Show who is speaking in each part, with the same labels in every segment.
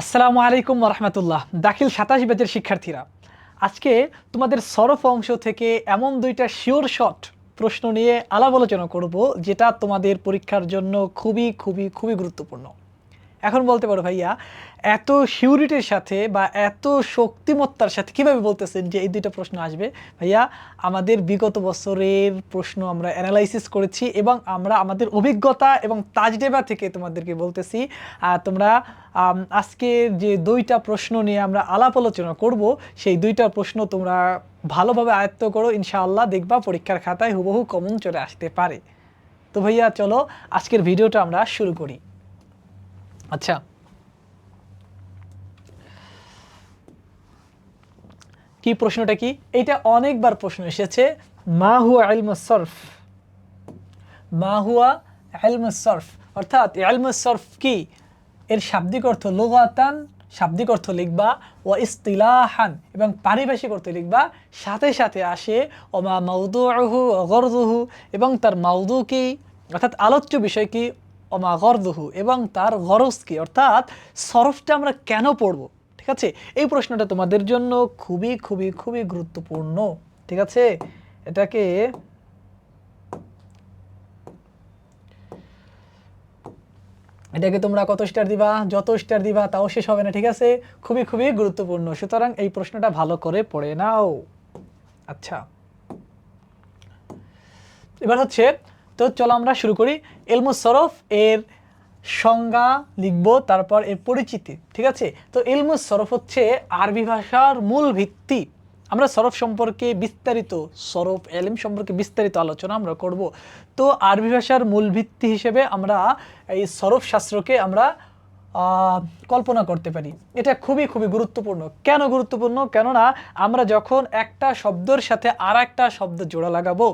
Speaker 1: আসসালামু আলাইকুম রহমতুল্লাহ। দাখিল ২৭ ব্যাচের শিক্ষার্থীরা, আজকে তোমাদের সরফ অংশ থেকে এমন দুইটা শিওর শট প্রশ্ন নিয়ে আলাপ আলোচনা করব, যেটা তোমাদের পরীক্ষার জন্য খুবই খুবই খুবই গুরুত্বপূর্ণ। এখন বলতে পারো, ভাইয়া এত সিউরিটির সাথে বা এত শক্তিমত্তার সাথে কিভাবে বলতেছেন যে এই দুইটা প্রশ্ন আসবে? ভাইয়া, আমাদের বিগত বছরের প্রশ্ন আমরা অ্যানালাইসিস করেছি এবং আমরা আমাদের অভিজ্ঞতা এবং তাজরিবা থেকে তোমাদেরকে বলতেছি। তোমরা আজকে যে দুইটা প্রশ্ন নিয়ে আমরা আলাপ আলোচনা করব, সেই দুইটা প্রশ্ন তোমরা ভালোভাবে আয়ত্ত করো, ইনশাআল্লাহ দেখবা পরীক্ষার খাতায় হুবহু কমন চলে আসতে পারে। তো ভাইয়া চলো আজকের ভিডিওটা আমরা শুরু করি। আচ্ছা, কি প্রশ্নটা কি? এটা অনেকবার প্রশ্ন এসেছে। মা হুয়া ইলমুস সরফ, মা হুয়া ইলমুস সরফ, অর্থাৎ ইলমুস সরফ কি? এর শাব্দিক অর্থ লুগাতান, শাব্দিক অর্থ লিখবা, ও ইসতিলাহান এবং পারিভাষিক অর্থ লিখবা। সাথে সাথে আসে ওমা মাউদুহু ওয়া গরযুহু, এবং তার মাউদু কি অর্থাৎ আলোচ্য বিষয় কি, ওমা গরযুহু এবং তার গরজ কি, অর্থাৎ সরফটা আমরা কেন পড়ব। ঠিক আছে, এই প্রশ্নটা তোমাদের জন্য খুবই খুবই খুবই গুরুত্বপূর্ণ। ঠিক আছে, এটাকে তোমরা কত স্টার দিবা? যত স্টার দিবা তাও শেষ হবে না। ঠিক আছে, খুবই খুবই গুরুত্বপূর্ণ, সুতরাং এই প্রশ্নটা ভালো করে পড়ে নাও। আচ্ছা, এবার হচ্ছে, তো চলো আমরা শুরু করি। ইলমুস সরফ এর সংজ্ঞা লিখবো, তারপর এর পরিচিতি। ঠিক আছে, তো ইলমুস সরফ হচ্ছে আরবি ভাষার মূল ভিত্তি। আমরা সরফ সম্পর্কে বিস্তারিত, সরফ এলম সম্পর্কে বিস্তারিত আলোচনা আমরা করব। তো আরবি ভাষার মূল ভিত্তি হিসেবে আমরা এই সরফ শাস্ত্রকে আমরা কল্পনা করতে পারি। এটা খুবই খুবই গুরুত্বপূর্ণ। কেন গুরুত্বপূর্ণ? কেননা আমরা যখন একটা শব্দের সাথে আর একটা শব্দ জোড়া লাগাবো,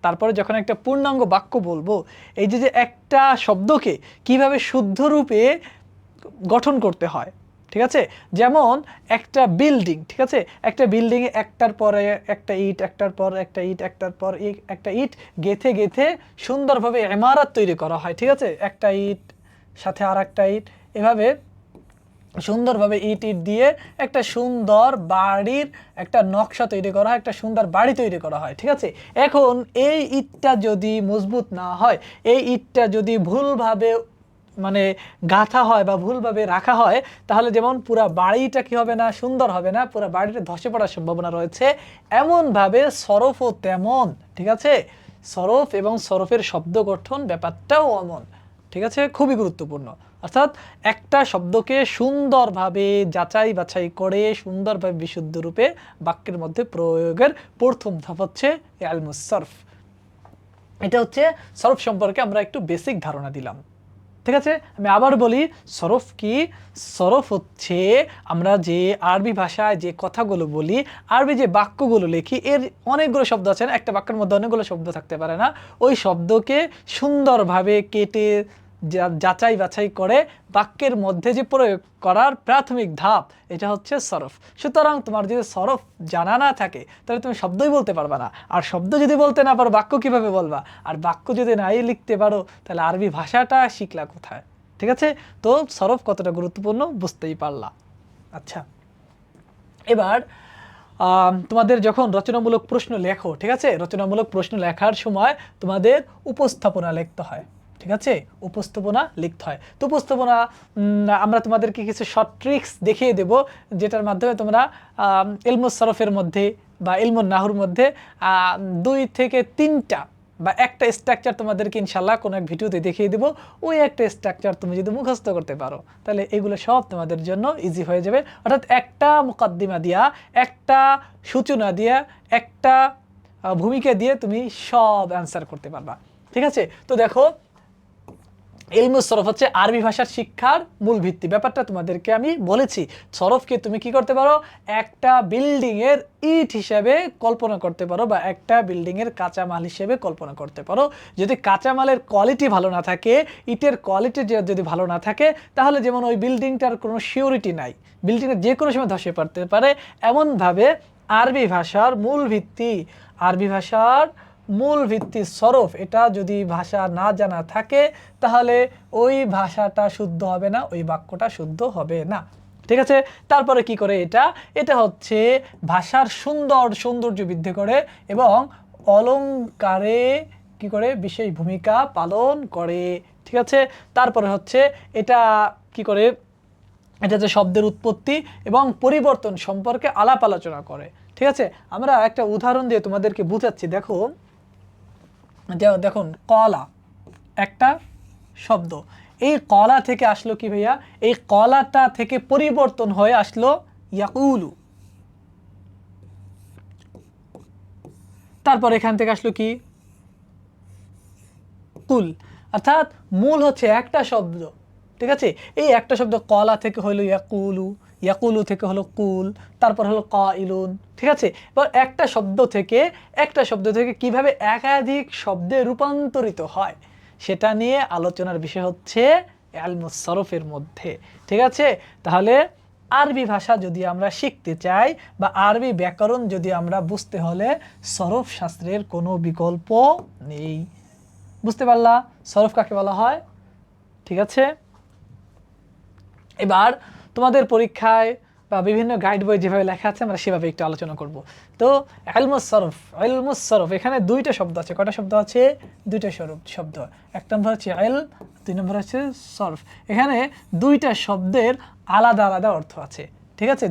Speaker 1: তারপরে যখন একটা পূর্ণাঙ্গ বাক্য বলবো, এই যে একটা শব্দকে কিভাবে শুদ্ধ রূপে গঠন করতে হয়। ঠিক আছে, যেমন একটা বিল্ডিং, ঠিক আছে, একটা বিল্ডিংয়ে একটার পরে একটা ইট, একটার পর একটা ইট, একটার পর একটা ইট গেথে গেথে সুন্দরভাবে ইমারত তৈরি করা হয়। ঠিক আছে, একটা ইট সাথে আর একটা ইট, এভাবে সুন্দরভাবে ইট ইট দিয়ে একটা সুন্দর বাড়ির একটা নকশা তৈরি করা হয়, একটা সুন্দর বাড়ি তৈরি করা হয়। ঠিক আছে, এখন এই ইটটা যদি মজবুত না হয়, এই ইটটা যদি ভুলভাবে মানে গাঁথা হয় বা ভুলভাবে রাখা হয়, তাহলে যেমন পুরো বাড়িটা কি হবে না, সুন্দর হবে না, পুরো বাড়িটা ধসে পড়ার সম্ভাবনা রয়েছে। এমনভাবে সরফও তেমন। ঠিক আছে, সরফ এবং সরফের শব্দ গঠন ব্যাপারটাও এমন। ঠিক আছে, খুবই গুরুত্বপূর্ণ। অর্থাৎ একটা শব্দকে সুন্দরভাবে যাচাই বাছাই করে সুন্দরভাবে বিশুদ্ধ রূপে বাক্যের মধ্যে প্রয়োগের প্রথম ধাপ হচ্ছে ইলমুস সরফ। এটা হচ্ছে সরফ সম্পর্কে আমরা একটু বেসিক ধারণা দিলাম। ঠিক আছে, আমি আবার বলি, সরফ কি? সরফ হচ্ছে আমরা যে আরবি ভাষায় যে কথাগুলো বলি, আরবি যে বাক্যগুলো লিখি, এর অনেকগুলো শব্দ আছে না, একটা বাক্যের মধ্যে অনেকগুলো শব্দ থাকতে পারে না, ওই শব্দকে সুন্দরভাবে কেটে যাচাই বাছাই করে বাক্যের মধ্যে যে প্রয়োগ করার প্রাথমিক ধাপ, এটা হচ্ছে সরফ। সুতরাং তোমার যদি সরফ জানা না থাকে, তাহলে তুমি শব্দই বলতে পারবে না। আর শব্দ যদি বলতে না পারো, বাক্য কিভাবে বলবা? আর বাক্য যদি নাই লিখতে পারো, তাহলে আরবি ভাষাটা শিখলা কোথায়? ঠিক আছে, তো সরফ কতটা গুরুত্বপূর্ণ বুঝতেই পারলা। আচ্ছা, এবার তোমাদের যখন রচনামূলক প্রশ্ন লেখো, ঠিক আছে, রচনামূলক প্রশ্ন লেখার সময় তোমাদের উপস্থাপনা লিখতে হয়। ঠিক আছে, উপস্থাপনা লিখতে হয়। তো উপস্থাপনা আমরা তোমাদেরকে কিছু শর্ট ট্রিক্স দেখিয়ে দেব, যেটার মাধ্যমে তোমরা ইলমুস সরফের মধ্যে বা ইলমুন নাহুর মধ্যে 2 থেকে 3টা বা একটা স্ট্রাকচার তোমাদেরকে ইনশাল্লাহ কোনো এক ভিডিওতে দেখিয়ে দেবো। ওই একটা স্ট্রাকচার তুমি যদি মুখস্থ করতে পারো, তাহলে এগুলো সব তোমাদের জন্য ইজি হয়ে যাবে। অর্থাৎ একটা মুকদ্দিমা দিয়া, একটা সূচনা দিয়া, একটা ভূমিকা দিয়ে তুমি সব অ্যান্সার করতে পারবা। ঠিক আছে, তো দেখো, ইলমুস সরফ হচ্ছে আরবি ভাষার শিক্ষার মূল ভিত্তি। ব্যাপারটা তোমাদেরকে আমি বলেছি। সরফকে তুমি কি করতে পারো? একটা বিল্ডিংয়ের ইট হিসেবে কল্পনা করতে পারো, বা একটা বিল্ডিংয়ের কাঁচামাল হিসেবে কল্পনা করতে পারো। যদি কাঁচামালের কোয়ালিটি ভালো না থাকে, ইটের কোয়ালিটি যদি ভালো না থাকে, তাহলে যেমন ওই বিল্ডিংটার কোনো সিওরিটি নাই, বিল্ডিংটা যে কোনো সময় ধসে পড়তে পারে। এমনভাবে আরবি ভাষার মূল ভিত্তি, আরবি ভাষার মূল ভিত্তি সরফ, এটা যদি ভাষা না জানা থাকে তাহলে ওই ভাষাটা শুদ্ধ হবে না, ওই বাক্যটা শুদ্ধ হবে না। ঠিক আছে, তারপরে কি করে এটা হচ্ছে ভাষার সৌন্দর্য বৃদ্ধি করে এবং অলংকারে কি করে বিশেষ ভূমিকা পালন করে। ঠিক আছে, তারপরে হচ্ছে এটা কি করে, এটা যে শব্দের উৎপত্তি এবং পরিবর্তন সম্পর্কে আলাপ আলোচনা করে। ঠিক আছে, আমরা একটা উদাহরণ দিয়ে তোমাদেরকে বুঝাচ্ছি। দেখুন কলা একটা শব্দ, এই কলা থেকে আসলো কি ভাইয়া, এই কলাটা থেকে পরিবর্তন হয়ে আসলো ইয়াকুলু, তারপর এখান থেকে আসলো কি কুল, অর্থাৎ মূল হচ্ছে একটা শব্দ। ঠিক আছে, এই একটা শব্দ কলা থেকে হলো ইয়াকুলু, ইয়াকুলু থেকে হলো কুল, তারপর হলো কাইলুন। ঠিক আছে, এবার একটা শব্দ থেকে কিভাবে একাধিক শব্দে রূপান্তরিত হয় সেটা নিয়ে আলোচনার বিষয় হচ্ছে ইলমুস সরফের মধ্যে। ঠিক আছে, তাহলে আরবি ভাষা যদি আমরা শিখতে চাই বা আরবি ব্যাকরণ যদি আমরা বুঝতে হলে সরফ শাস্ত্রের কোনো বিকল্প নেই। বুঝতে পারলা সরফ কাকে বলা হয়? ঠিক আছে, এবার তোমাদের পরীক্ষায় বা বিভিন্ন গাইড বই যেভাবে লেখা আছে আমরা সেভাবে একটু আলোচনা করব। তো ইলমুস সরফ এখানে দুইটা শব্দ আছে। কয়টা শব্দ আছে? দুইটা শব্দ। এক নম্বর হচ্ছে ইলম, দুই নম্বর হচ্ছে সরফ। এখানে দুইটা শব্দের আলাদা আলাদা অর্থ আছে। ঠিক আছে,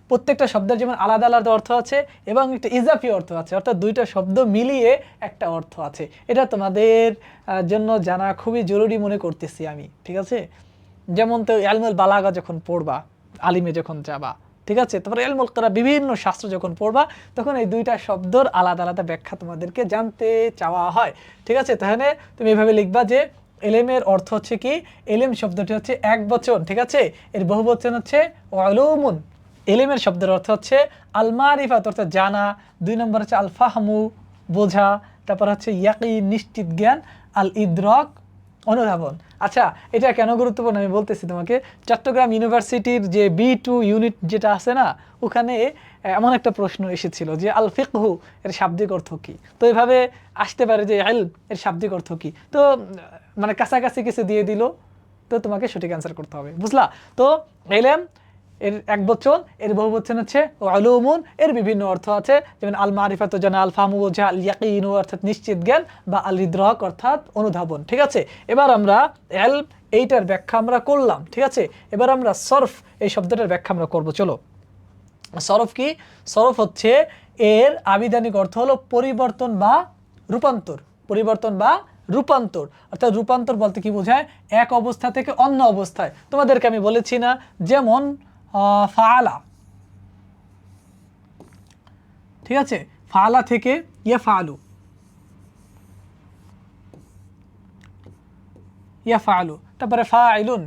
Speaker 1: প্রত্যেকটা শব্দের যেমন আলাদা আলাদা অর্থ আছে এবং একটা ইজাফি অর্থ আছে, অর্থাৎ দুইটা শব্দ মিলিয়ে একটা অর্থ আছে। এটা তোমাদের জন্য জানা খুবই জরুরি মনে করতেছি আমি। ঠিক আছে, যেমন তো ইলমুল বালাগা যখন পড়বা, আলিমে যখন যাবা, ঠিক আছে, তারপরে ইলমুল কিরাত বিভিন্ন শাস্ত্র যখন পড়বা তখন এই দুইটা শব্দের আলাদা আলাদা ব্যাখ্যা তোমাদেরকে জানতে চাওয়া হয়। ঠিক আছে, তাহলে তুমি এভাবে লিখবা যে এলেমের অর্থ হচ্ছে কি, এলেম শব্দটি হচ্ছে এক বচন। ঠিক আছে, এর বহু বচন হচ্ছে উলুমুন। এলেমের শব্দের অর্থ হচ্ছে আল মারিফাত অর্থাৎ জানা, দুই নম্বর হচ্ছে আল ফাহমু বোঝা, তারপর হচ্ছে ইয়াকিন নিশ্চিত জ্ঞান, আল ইদরাক অনুধাবন। আচ্ছা, এটা কেন গুরুত্বপূর্ণ আমি বলতেছি তোমাকে। চট্টগ্রাম ইউনিভার্সিটির যে B2 ইউনিট যেটা আছে না, ওখানে এমন একটা প্রশ্ন এসেছিল যে আল ফিকহু এর শাব্দিক অর্থ কী। তো এভাবে আসতে পারে যে ইলম এর শাব্দিক অর্থ কী। তো মানে কাছাকাছি কিছু দিয়ে দিল, তো তোমাকে সঠিক অ্যান্সার করতে হবে। বুঝলা? তো ইলম এর এক বচন, এর বহু বচন হচ্ছে উলুমুন, এর বিভিন্ন অর্থ আছে, যেমন আল মারিফাতু জানা, আল ফাহমু বোঝা, আল ইয়াকিনু অর্থাৎ নিশ্চিত জ্ঞান বা আল ইদরাক অর্থাৎ অনুধাবন। ঠিক আছে, এবার আমরা ইলম এইটার ব্যাখ্যা আমরা করলাম। ঠিক আছে, এবার আমরা সরফ এই শব্দটার ব্যাখ্যা আমরা করব। চলো, সরফ কি? সরফ হচ্ছে এর আবিধানিক অর্থ হলো পরিবর্তন বা রূপান্তর। পরিবর্তন বা রূপান্তর, অর্থাৎ রূপান্তর বলতে কি বোঝায়? এক অবস্থা থেকে অন্য অবস্থায়। তোমাদেরকে আমি বলেছি না, যেমন ফাআলা, ঠিক আছে, ফাআলা থেকে ইয়াফআলু, ইয়াফআলু, তারপরে ফাইলুন।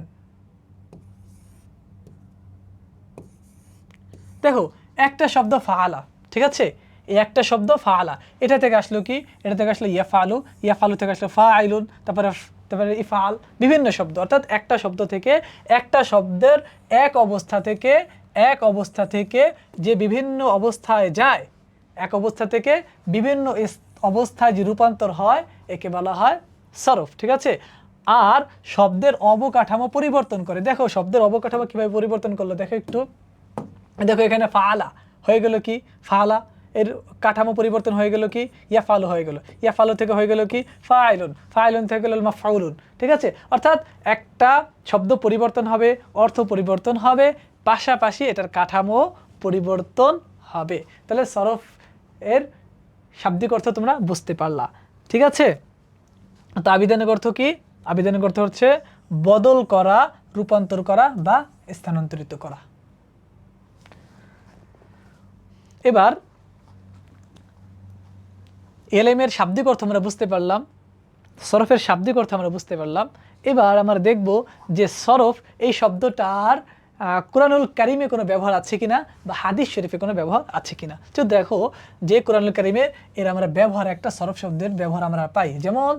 Speaker 1: দেখো একটা শব্দ ফাআলা, ঠিক আছে, এই একটা শব্দ ফাআলা, এটা থেকে আসলো কি? এটা থেকে আসলো ইয়াফআলু, ইয়াফআলু থেকে আসলো ফাইলুন, তারপরে ইফআল, বিভিন্ন শব্দ। অর্থাৎ একটা শব্দ থেকে, একটা শব্দের এক অবস্থা থেকে যে বিভিন্ন অবস্থায় যায়, এক অবস্থা থেকে বিভিন্ন অবস্থায় যে রূপান্তর হয় একে বলা হয় সরফ। ঠিক আছে, আর শব্দের অবকাঠামো পরিবর্তন করে। দেখো শব্দের অবকাঠামো কিভাবে পরিবর্তন করলো, দেখো একটু। দেখো এখানে ফাআলা হয়ে গেল কি? ফাআলা এর কাঠামো পরিবর্তন হয়ে গেল কি? ইয়াফআলু হয়ে গেল। ইয়াফআলু থেকে হয়ে গেল কি? ফাইলুন। ফাইলুন থেকে গেল মাফউলুন। ঠিক আছে, অর্থাৎ একটা শব্দ পরিবর্তন হবে, অর্থ পরিবর্তন হবে, পাশাপাশি এটার কাঠামো পরিবর্তন হবে। তাহলে সরফ এর শাব্দিক অর্থ তোমরা বুঝতে পারলা। ঠিক আছে, তো আবিধানিক অর্থ কি? আবিধানিক অর্থ হচ্ছে বদল করা, রূপান্তর করা বা স্থানান্তরিত করা। এবার এলেমের শাব্দিক অর্থ আমরা বুঝতে পারলাম, সরফের শাব্দিক অর্থ আমরা বুঝতে পারলাম। এবার আমরা দেখব যে সরফ এই শব্দটার কুরআনুল কারিমে কোনো ব্যবহার আছে কিনা বা হাদিস শরীফে কোনো ব্যবহার আছে কিনা। তো দেখো যে কুরআনুল কারিমে এর আমরা ব্যবহার, একটা সরফ শব্দের ব্যবহার আমরা পাই, যেমন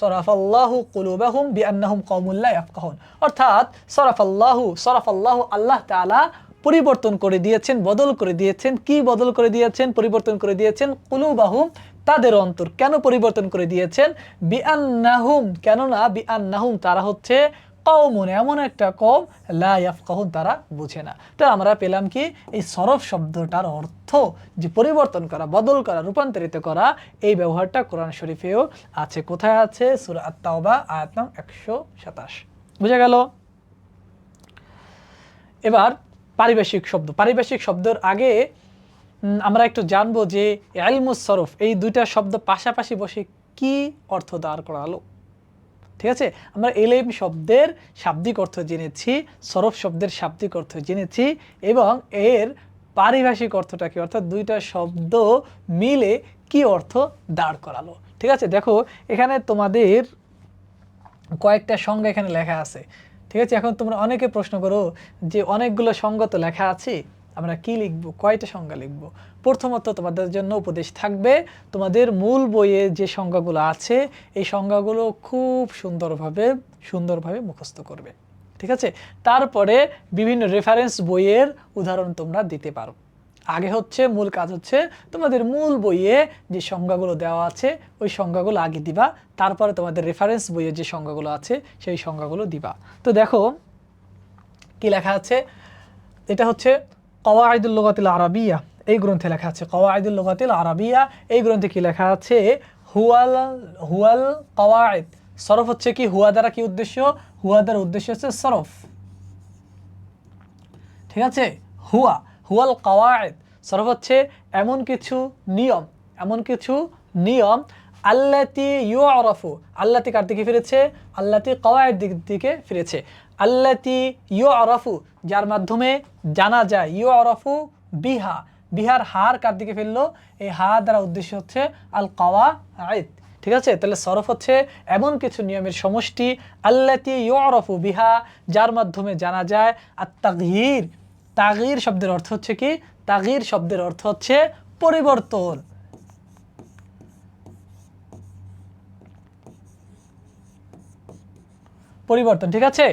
Speaker 1: সরাফাল্লাহু কুলুবাহুম বিআন্নাহুম কওমুন লা ইয়াফকাহুন। অর্থাৎ সরাফাল্লাহু, আল্লাহ তাআলা পরিবর্তন করে দিয়েছেন, বদল করে দিয়েছেন। কি বদল করে দিয়েছেন, পরিবর্তন করে দিয়েছেন? কুলুবাহুম, তাদের অন্তর। কেন পরিবর্তন করে দিয়েছেন? বিআন্নাহুম, কেননা বিআন্নাহুম, তারা হচ্ছে কওমুন, এমন একটা কওম, লা ইয়াফকাহুন, তারা বুঝে না। তো আমরা পেলাম কি, এই সরফ শব্দটার অর্থ যে পরিবর্তন করা, বদল করা, রূপান্তরিত করা, এই ব্যবহারটা কোরআন শরীফেও আছে। কোথায় আছে? সূরা আত-তাওবা আয়াত নং 127। বুঝা গেল? এবার পারিভাষিক শব্দ। পারিভাষিক শব্দের আগে আমরা একটু জানবো যে ইলমুস সরফ, এই দুইটা শব্দ পাশাপাশি বসে কি অর্থ দাঁড় করালো। ঠিক আছে, আমরা ইলম শব্দের শাব্দিক অর্থ জেনেছি, সরফ শব্দের শাব্দিক অর্থ জেনেছি, এবং এর পারিভাষিক অর্থটা কি, অর্থাৎ দুইটা শব্দ মিলে কি অর্থ দাঁড় করালো। ঠিক আছে, দেখো এখানে তোমাদের কয়েকটা সংজ্ঞা এখানে লেখা আছে। ঠিক আছে, এখন তোমরা অনেকে প্রশ্ন করো যে অনেকগুলো সংজ্ঞা তো লেখা আছে, আমরা কি লিখব, কয়টা সংজ্ঞা লিখব? প্রথমত তোমাদের জন্য উপদেশ থাকবে, তোমাদের মূল বইয়ে যে সংজ্ঞাগুলো আছে এই সংজ্ঞাগুলো খুব সুন্দরভাবে মুখস্থ করবে। ঠিক আছে, তারপরে বিভিন্ন রেফারেন্স বইয়ের উদাহরণ তোমরা দিতে পারো। আগে হচ্ছে মূল কাজ হচ্ছে তোমাদের মূল বইয়ে যে সংজ্ঞাগুলো দেওয়া আছে ওই সংজ্ঞাগুলো আগে দিবা, তারপরে তোমাদের রেফারেন্স বইয়ে যে সংজ্ঞাগুলো আছে সেই সংজ্ঞাগুলো দিবা। তো দেখো কি লেখা আছে, এটা হচ্ছে কওয়াইদুল লুগাতিল আরাবিয়া, এই গ্রন্থে লেখা আছে। কওয়াইদুল লুগাতিল আরাবিয়া, এই গ্রন্থে কি লেখা আছে? হুয়াল কওয়াইদ। সরফ হচ্ছে কি, হুয়া দ্বারা কি উদ্দেশ্য? হুয়া দ্বারা উদ্দেশ্য হচ্ছে সরফ। ঠিক আছে, হুয়াল কওয়াইদ, সরফ হচ্ছে এমন কিছু নিয়ম আল্লাতি ইউআরাফু, আল্লাতি কার দিকে ফিরেছে? আল্লাতি কওয়াইদ দিকে ফিরেছে। আল্লাতি ইউআরাফু, যার মাধ্যমে জানা যায়। ইউআরাফু বিহা, বিহার হার কার দিকে ফেললো? এই হা দ্বারা উদ্দেশ্য হচ্ছে আল কওয়াইদ। ঠিক আছে, তাহলে সরফ হচ্ছে এমন কিছু নিয়মের সমষ্টি, আল্লাতি ইউআরাফু বিহা, যার মাধ্যমে জানা যায়। আর তাগয়ির, তাগয়ির শব্দের অর্থ হচ্ছে কি? তাগয়ির শব্দের অর্থ হচ্ছে পরিবর্তন। পরিবর্তন, ঠিক আছে।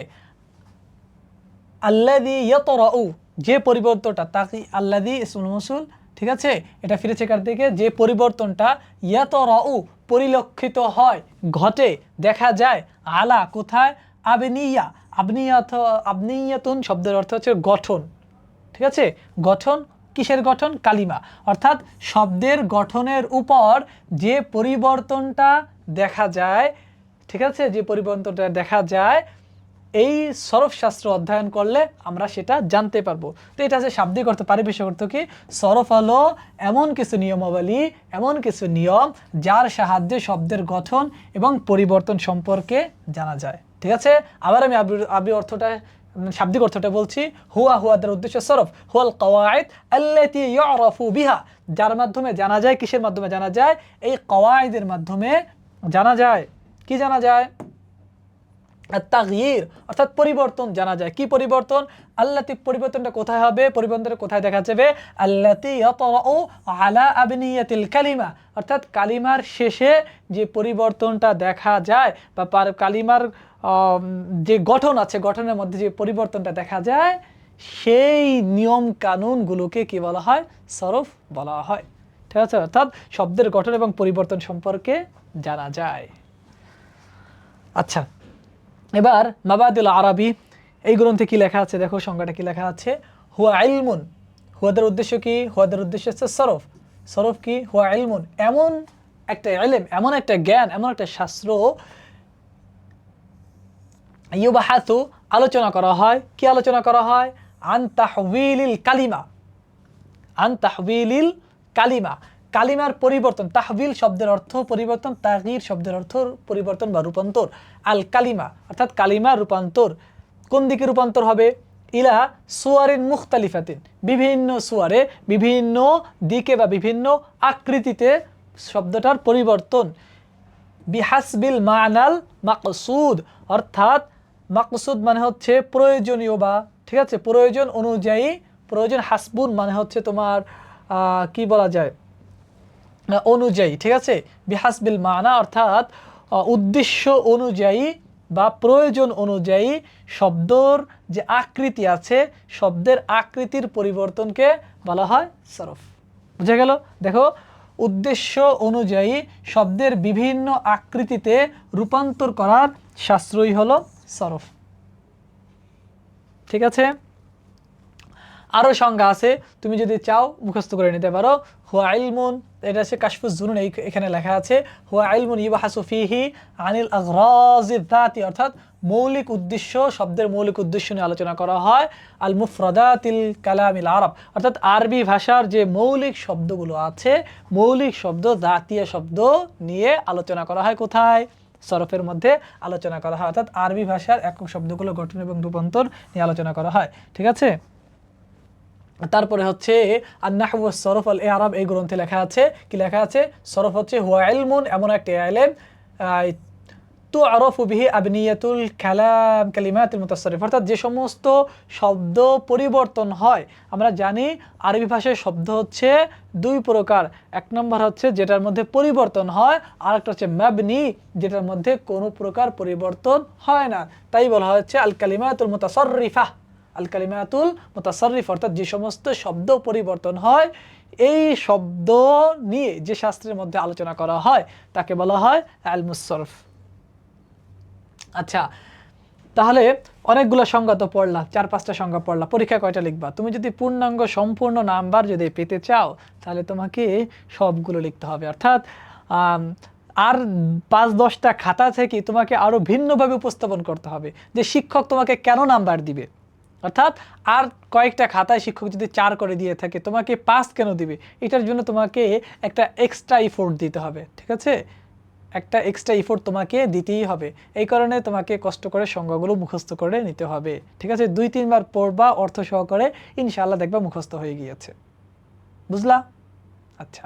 Speaker 1: আল্লাযী ইয়াতরাউ, যে পরিবর্তনটা, তাকি আল্লাযী ইসমুল মাওসুল, ঠিক আছে, এটা ফিরেছে কার দিকে? যে পরিবর্তনটা ইয়াতরাউ, পরিলক্ষিত হয়, ঘটে, দেখা যায়। আলা, কোথায়? আবনিয়া, আবনিয়াতুন শব্দের অর্থ হচ্ছে গঠন। ঠিক আছে, গঠন, কিসের গঠন? কালিমা, অর্থাৎ শব্দের গঠনের উপর যে পরিবর্তনটা দেখা যায়। ঠিক আছে, যে পরিবর্তনটা দেখা যায়, এই সরফ শাস্ত্র অধ্যয়ন করলে আমরা সেটা জানতে পারবো। তো এটা হচ্ছে শাব্দিক অর্থ। পারিভাষিক অর্থ কি? সরফ হলো এমন কিছু নিয়মাবলী, এমন কিছু নিয়ম যার সাহায্যে শব্দের গঠন এবং পরিবর্তন সম্পর্কে জানা যায়। ঠিক আছে, আবার আমি আবি অর্থটা, শাব্দিক অর্থটা বলছি। হুয়াদের উদ্দেশ্য সরফ। হুয়াল কওয়াইদ আল্লাতী ইউআরাফু বিহা, যার মাধ্যমে জানা যায়। কিসের মাধ্যমে জানা যায়? এই কওয়াইদের মাধ্যমে জানা যায়। কি জানা যায়? তাগয়ির, অর্থাৎ পরিবর্তন জানা যায়। কি পরিবর্তন? আল্লাতি, পরিবর্তনটা কোথায় হবে? পরিবর্তনটা কোথায় দেখা যাবে? আল্লাতি ইয়াতরাউ আলা আবনিয়াতিল কালিমা, অর্থাৎ কালিমার শেষে যে পরিবর্তনটা দেখা যায়, বা কালিমার যে গঠন আছে, গঠনের মধ্যে যে পরিবর্তনটা দেখা যায়, সেই নিয়ম কানুনগুলোকে কি বলা হয়? সরফ বলা হয়। ঠিক আছে, অর্থাৎ শব্দের গঠন এবং পরিবর্তন সম্পর্কে জানা যায়। আচ্ছা, এবার মাবাদিল আরবি, এই গ্রন্থে কি লেখা আছে? দেখো সংজ্ঞাটা কি লেখা আছে। হুয়া ইলমুন, হুয়াদের উদ্দেশ্য কি? হুয়াদের উদ্দেশ্য হচ্ছে সরফ। সরফ কি? হুয়া ইলমুন, এমন একটা ইলম, এমন একটা জ্ঞান, এমন একটা শাস্ত্র। ইউবাহাতু, আলোচনা করা হয়। কি আলোচনা করা হয়? আন তাহউইলিল কালিমা, আন তাহউইলিল কালিমা, কালিমার পরিবর্তন। তাহবিল শব্দের অর্থ পরিবর্তন, তাগয়ির শব্দের অর্থ পরিবর্তন বা রূপান্তর। আল কালিমা, অর্থাৎ কালিমার রূপান্তর। কোন দিকে রূপান্তর হবে? ইলা সুয়ারিন মুখতালিফাতিন, বিভিন্ন সুয়ারে, বিভিন্ন দিকে বা বিভিন্ন আকৃতিতে শব্দটার পরিবর্তন। বিহাসবিল মানাল মাকসুদ, অর্থাৎ মাকসুদ মানে হচ্ছে প্রয়োজনীয়, বা ঠিক আছে, প্রয়োজন অনুযায়ী। প্রয়োজন, হাসবুন মানে হচ্ছে তোমার কি বলা যায়? অনুযায়ী। ঠিক আছে, বিহাসবিল মানা, অর্থাৎ উদ্দেশ্য অনুযায়ী বা প্রয়োজন অনুযায়ী শব্দর যে আকৃতি আছে শব্দের আকৃতির পরিবর্তনকে বলা হয় সরফ। বুঝা গেল? দেখো, উদ্দেশ্য অনুযায়ী শব্দের বিভিন্ন আকৃতিতে রূপান্তর করার শাস্ত্রই হলো সরফ। ঠিক আছে? আরও সংজ্ঞা আছে, তুমি যদি চাও মুখস্থ করে নিতে পারো। হুয়া ইলমুন, এটা হচ্ছে কাশফুজ জুনুন, এখানে লেখা আছে হুয়া ইলমুন ইউবাহাসু ফিহি আনিল আগরাজিয যাতি, অর্থাৎ মৌলিক উদ্দেশ্য, শব্দের মৌলিক উদ্দেশ্য নিয়ে আলোচনা করা হয়। আল মুফরাদাতিল কালামিল আরব, অর্থাৎ আরবি ভাষার যে মৌলিক শব্দগুলো আছে, মৌলিক শব্দ, জাতীয় শব্দ নিয়ে আলোচনা করা হয়। কোথায়? সরফের মধ্যে আলোচনা করা হয়, অর্থাৎ আরবি ভাষার একক শব্দগুলো গঠন এবং রূপান্তর নিয়ে আলোচনা করা হয়। ঠিক আছে? তারপরে হচ্ছে আন-নাহউ ওয়াস-সরফ আল-ই'রাব, এই গ্রন্থে লেখা আছে, কি লেখা আছে? সরফ হচ্ছে হুয়া ইলমুন, এমন একটা ইলম তু'আরাফু বিহি আবনিয়াতুল কালাম কালিমাতুল মুতাসাররিফ, অর্থাৎ যে সমস্ত শব্দ পরিবর্তন হয়। আমরা জানি আরবি ভাষায় শব্দ হচ্ছে দুই প্রকার। এক নম্বর হচ্ছে যেটার মধ্যে পরিবর্তন হয়, আর একটা হচ্ছে মাবনি, যেটার মধ্যে কোনো প্রকার পরিবর্তন হয় না। তাই বলা হচ্ছে আল কালিমাতুল মুতাসাররিফা, আল কালিমাতুল মুতাসাররিফ, অর্থাৎ যে সমস্ত শব্দ পরিবর্তন হয়, এই শব্দ নিয়ে যে শাস্ত্রের মধ্যে আলোচনা করা হয় তাকে বলা হয় ইলমুস সরফ। আচ্ছা, তাহলে অনেকগুলো সংজ্ঞা তো পড়লা, 4-5টা সংজ্ঞা পড়লা, পরীক্ষা কয়টা লিখবা? তুমি যদি পূর্ণাঙ্গ সম্পূর্ণ নাম্বার যদি পেতে চাও তাহলে তোমাকে সবগুলো লিখতে হবে, অর্থাৎ আর 5-10টা খাতা থেকে তোমাকে আরও ভিন্নভাবে উপস্থাপন করতে হবে যে শিক্ষক তোমাকে কেন নাম্বার দিবে। অর্থাৎ আর কয়েকটা খাতায় শিক্ষক যদি 4 করে দিয়ে থাকে, তোমাকে 5 কেন দিবে? এটার জন্য তোমাকে একটা এক্সট্রা এফোর্ট দিতে হবে। ঠিক আছে? একটা এক্সট্রা এফোর্ট তোমাকে দিতেই হবে। এই কারণে তোমাকে কষ্ট করে সংজ্ঞাগুলো মুখস্থ করে নিতে হবে। ঠিক আছে? 2-3 বার পড়বা অর্থ সহকারে, ইনশাআল্লাহ দেখবা মুখস্থ হয়ে গিয়েছে। বুঝলা? আচ্ছা,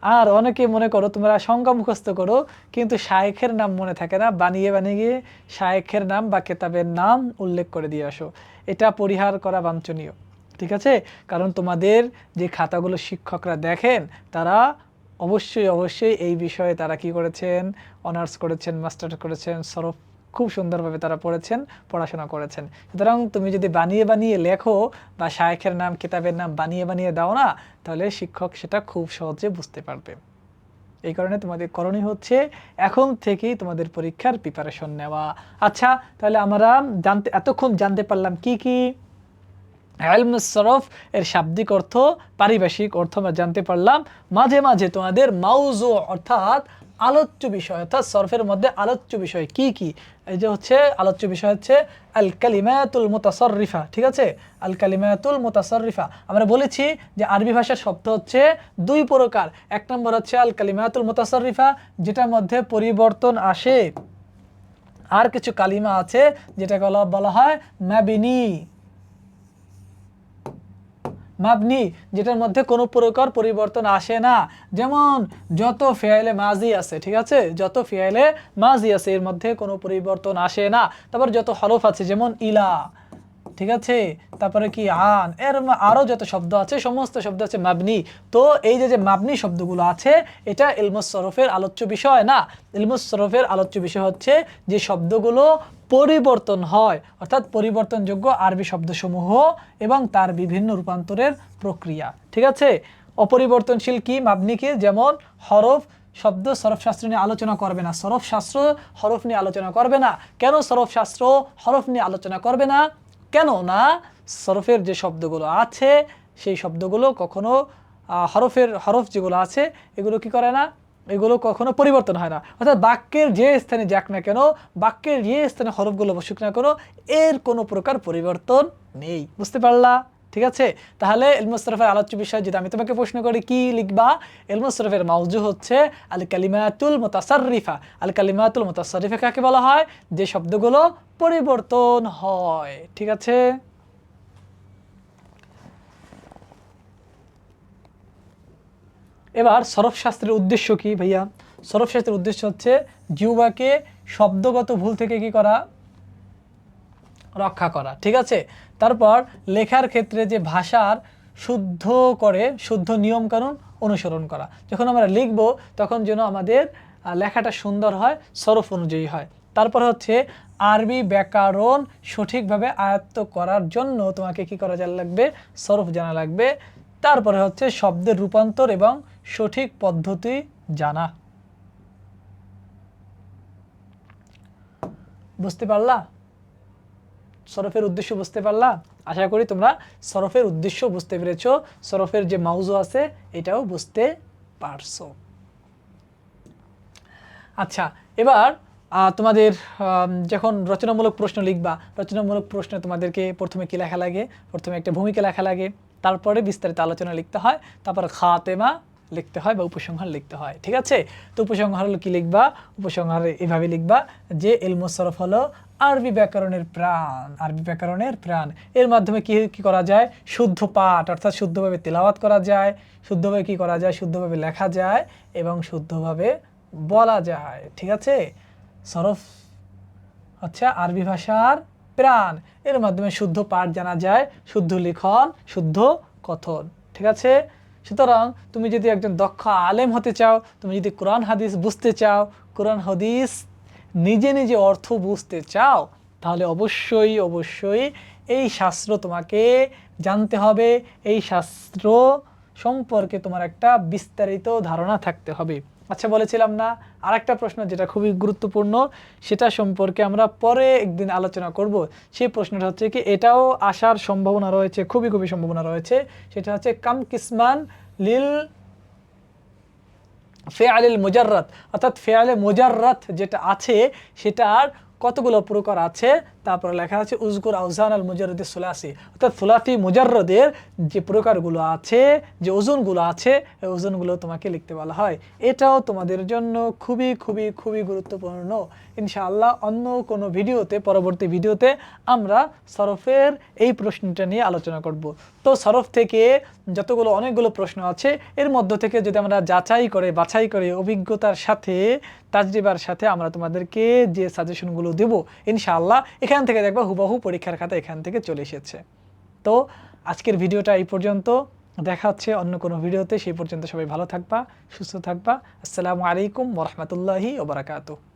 Speaker 1: আর অনেকে মনে করো তোমরা সংজ্ঞা মুখস্থ করো কিন্তু শায়েখের নাম মনে থাকে না, বানিয়ে বানিয়ে শায়েখের নাম বা কেতাবের নাম উল্লেখ করে দিয়ে আসো। এটা পরিহার করা বাঞ্ছনীয়। ঠিক আছে? কারণ তোমাদের যে খাতাগুলো শিক্ষকরা দেখেন, তারা অবশ্যই এই বিষয়ে তারা কি করেছেন? অনার্স করেছেন, মাস্টার্স করেছেন, সরফ খুব সুন্দরভাবে তারা পড়াশোনা করেছেন। সুতরাং তুমি যদি বানিয়ে বানিয়ে লেখো বা শায়েখের নাম, কিতাবের নাম বানিয়ে বানিয়ে দাও না, তাহলে শিক্ষক সেটা খুব সহজে বুঝতে পারবে। এই কারণে তোমাদের করণীয় হচ্ছে এখন থেকেই তোমাদের পরীক্ষার প্রিপারেশন নেওয়া। আচ্ছা, তাহলে আমরা এতক্ষণ জানতে পারলাম কি কি? ইলমুস সরফ এর শাব্দিক অর্থ, পারিভাষিক অর্থ আমরা জানতে পারলাম। মাঝে মাঝে তোমাদের মাউজু অর্থাৎ আলোচ্য বিষয়, অর্থাৎ সরফের মধ্যে আলোচ্য বিষয় কি কি? এই যে হচ্ছে আলোচ্য বিষয় হচ্ছে আল কালিমাতুল মুতাসাররিফা। ঠিক আছে? আল কালিমাতুল মুতাসাররিফা, আমরা বলেছি যে আরবি ভাষার শব্দ হচ্ছে দুই প্রকার। এক নম্বর হচ্ছে আল কালিমাতুল মুতাসাররিফা, যেটার মধ্যে পরিবর্তন আসে। আর কিছু কালিমা আছে যেটাকে বলা হয় মাবিনি, মাবনি, যেটার মধ্যে কোনো প্রকার পরিবর্তন আসে না। যেমন যত ফেয়ালে মাজি আছে, ঠিক আছে? যত ফেয়ালে মাজি আছে এর মধ্যে কোনো পরিবর্তন আসে না। তারপর যত হরফ আছে, যেমন ইলা, ঠিক আছে? তারপরে কি আন, এর আরও যত শব্দ আছে সমস্ত শব্দ আছে মাবনি। তো এই যে মাবনি শব্দগুলো আছে, এটা ইলমুস সরফের আলোচ্য বিষয় না। ইলমুস সরফের আলোচ্য বিষয় হচ্ছে যে শব্দগুলো পরিবর্তন হয়, অর্থাৎ পরিবর্তনযোগ্য আরবি শব্দসমূহ এবং তার বিভিন্ন রূপান্তরের প্রক্রিয়া। ঠিক আছে? অপরিবর্তনশীল কি? মাবনি কি? যেমন হরফ শব্দ সরফ শাস্ত্র নিয়ে আলোচনা করবে না। সরফ শাস্ত্র হরফ নিয়ে আলোচনা করবে না। কেন সরফ শাস্ত্র হরফ নিয়ে আলোচনা করবে না? কেন না? সরফের যে শব্দগুলো আছে সেই শব্দগুলো কখনো হরফ যেগুলো আছে এগুলো কি করে না? এগুলো কখনো পরিবর্তন হয় না। অর্থাৎ বাক্যের যে স্থানে যাক না কেন, বাক্যের যে স্থানে হরফগুলো বসুক না কেন, এর কোনো প্রকার পরিবর্তন নেই। বুঝতে পারলা? ঠিক আছে? তাহলে ইলমুস সরফের আলোচ্য বিষয় যদি আমি তোমাকে প্রশ্ন করি কি লিখবা? ইলমুস সরফের মাউজু হচ্ছে আল কালিমাতুল মুতাসাররিফা। আল কালিমাতুল মুতাসাররিফা কাকে বলা হয়? যে শব্দগুলো পরিবর্তন হয়। ঠিক আছে? এবার সরফ শাস্ত্রের উদ্দেশ্য কি ভাইয়া? সরফ শাস্ত্রের উদ্দেশ্য হচ্ছে জিহ্বাকে শব্দগত ভুল থেকে কি করা? রক্ষা করা। ঠিক আছে? তারপর লেখার ক্ষেত্রে যে ভাষার শুদ্ধ নিয়মকানুন অনুসরণ করা। যখন আমরা লিখব তখন যেন আমাদের লেখাটা সুন্দর হয়, সরফ অনুযায়ী হয়। তারপর হচ্ছে আরবি ব্যাকরণ সঠিকভাবে আয়ত্ত করার জন্য তোমাকে কি করা জানা লাগবে, সরফ জানা লাগবে। তারপরে হচ্ছে শব্দের রূপান্তর এবং সঠিক পদ্ধতি জানা। বুঝতে পারলা? সরফের উদ্দেশ্য বুঝতে পারলা? আশা করি তোমরা সরফের উদ্দেশ্য বুঝতে পেরেছো, সরফের যে মাউজু আছে এটাও বুঝতে পারছো। আচ্ছা, এবার তোমাদের যখন রচনামূলক প্রশ্ন লিখবা, রচনামূলক প্রশ্নে তোমাদেরকে প্রথমে কি লেখা লাগে, প্রথমে একটা ভূমিকা লেখা লাগে, তারপরে বিস্তারিত আলোচনা লিখতে হয়, তারপর খাতেমা লিখতে হয় বা উপসংহার লিখতে হয়। ঠিক আছে? তো উপসংহার হলো কি লিখবা, উপসংহারে এভাবে লিখবা যে ইলমুস সরফ হলো আরবি ব্যাকরণের প্রাণ, আরবি ব্যাকরণের প্রাণ। এর মাধ্যমে কি কি করা যায়, শুদ্ধ পাঠ অর্থাৎ শুদ্ধভাবে তেলাওয়াত করা যায়, শুদ্ধভাবে কি করা যায়, শুদ্ধভাবে লেখা যায় এবং শুদ্ধভাবে বলা যায়। ঠিক আছে? সরফ হচ্ছে আরবি ভাষার প্রাণ, এর মাধ্যমে শুদ্ধ পাঠ জানা যায়, শুদ্ধ লিখন, শুদ্ধ কথন। ঠিক আছে? সুতরাং তুমি যদি একজন দক্ষ আলেম হতে চাও, তুমি যদি কোরআন হাদিস বুঝতে চাও, কোরআন হাদিস নিজে নিজে অর্থ বুঝতে চাও, তাহলে অবশ্যই অবশ্যই এই শাস্ত্র তোমাকে জানতে হবে, এই শাস্ত্র সম্পর্কে তোমার একটা বিস্তারিত ধারণা থাকতে হবে। আচ্ছা, বলেছিলাম না আরেকটা প্রশ্ন যেটা খুবই গুরুত্বপূর্ণ, সেটা সম্পর্কে আমরা পরে একদিন আলোচনা করব। সেই প্রশ্নটা হচ্ছে কি, এটাও আসার সম্ভাবনা রয়েছে, খুবই খুবই সম্ভাবনা রয়েছে। সেটা হচ্ছে কাম কিসমান লিল ফেআলিল মুজাররাদ, অর্থাৎ ফেআলে মুজাররাদ যেটা আছে সেটার কতগুলো প্রকার আছে। তারপরে লেখা আছে উজকুর আউজান আল মুজাররদ সুলাসি, অর্থাৎ সুলাসি মুজাররদের যে প্রকারগুলো আছে, যে ওজনগুলো আছে, এই ওজনগুলো তোমাকে লিখতে বলা হয়। এটাও তোমাদের জন্য খুবই খুবই খুবই গুরুত্বপূর্ণ। ইনশাআল্লাহ অন্য কোনো ভিডিওতে, পরবর্তী ভিডিওতে আমরা সরফের এই প্রশ্নটা নিয়ে আলোচনা করব। তো সরফ থেকে যতগুলো অনেকগুলো প্রশ্ন আছে, এর মধ্য থেকে যদি আমরা বাছাই করে অভিজ্ঞতার সাথে, তাজরিবার সাথে আমরা তোমাদেরকে যে সাজেশনগুলো দেবো, ইনশাআল্লাহ এখান থেকে দেখবা হুবহু পরীক্ষার খাতা এখান থেকে চলে এসেছে। তো আজকের ভিডিওটা এই পর্যন্ত, দেখা হচ্ছে অন্য কোনো ভিডিওতে। সেই পর্যন্ত সবাই ভালো থাকবা, সুস্থ থাকবা। আসসালামু আলাইকুম ওয়া রাহমাতুল্লাহি ওয়া বারাকাতুহু।